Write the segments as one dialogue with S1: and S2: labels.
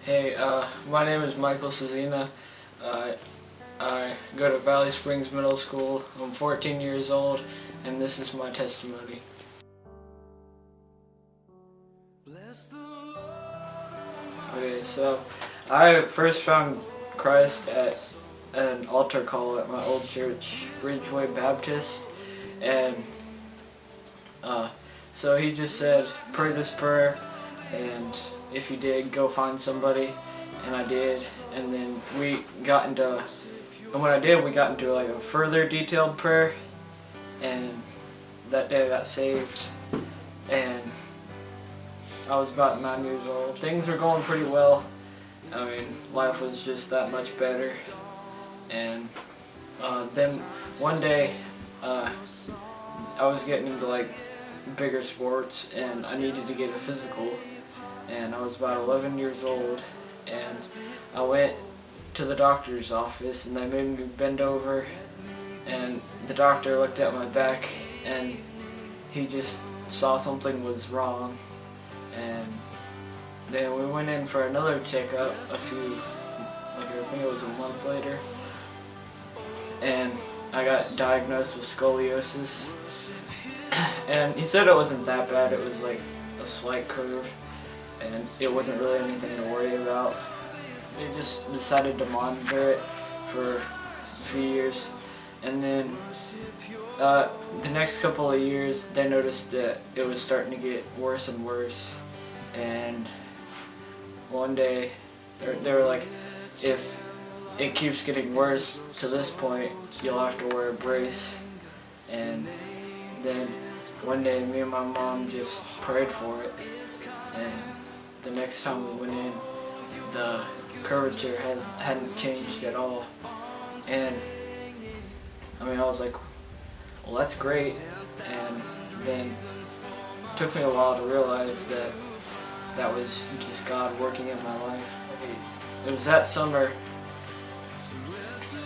S1: Hey, my name is Michael Cezina. I go to Valley Springs Middle School. I'm 14 years old, and this is my testimony. Okay, so I first found Christ at an altar call at my old church, Ridgeway Baptist, and so he just said, pray this prayer, and if you did, go find somebody, and I did, and then when I did, we got into like a further detailed prayer, and that day I got saved, and I was about 9 years old. Things were going pretty well. I mean, life was just that much better, and then one day, I was getting into like bigger sports, and I needed to get a physical. And I was about 11 years old, and I went to the doctor's office, and they made me bend over, and the doctor looked at my back, and he just saw something was wrong, and then we went in for another checkup I think it was a month later, and I got diagnosed with scoliosis, and he said it wasn't that bad, it was like a slight curve, and it wasn't really anything to worry about. They just decided to monitor it for a few years, and then the next couple of years they noticed that it was starting to get worse and worse, and one day they were like, if it keeps getting worse to this point, you'll have to wear a brace. And then one day me and my mom just prayed for it, and the next time we went in, the curvature hadn't changed at all. And I mean, I was like, well, that's great. And then it took me a while to realize that that was just God working in my life. It was that summer,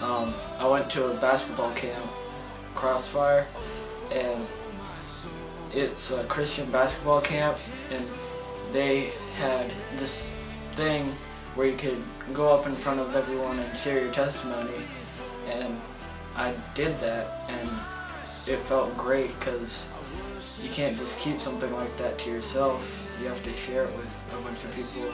S1: I went to a basketball camp, Crossfire, and it's a Christian basketball camp, and they had this thing where you could go up in front of everyone and share your testimony, and I did that, and it felt great because you can't just keep something like that to yourself. You have to share it with a bunch of people,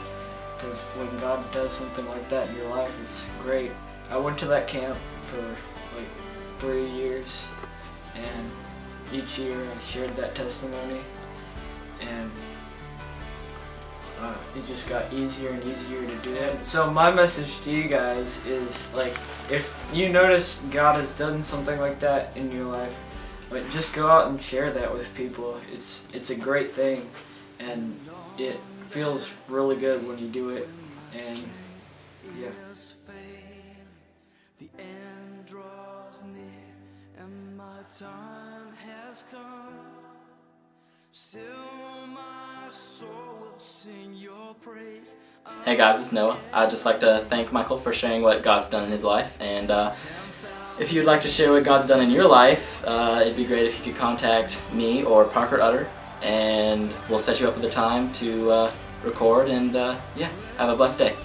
S1: because when God does something like that in your life, it's great. I went to that camp for like 3 years, and each year I shared that testimony, and it just got easier and easier to do it. So my message to you guys is, like, if you notice God has done something like that in your life, but just go out and share that with people. It's a great thing, and it feels really good when you do it, and yeah.
S2: The end draws near, and my time has come. Still my soul will sing your praise.
S3: Hey guys, it's Noah. I'd just like to thank Michael for sharing what God's done in his life, and if you'd like to share what God's done in your life, it'd be great if you could contact me or Parker Utter, and we'll set you up with a time to record, and yeah, have a blessed day.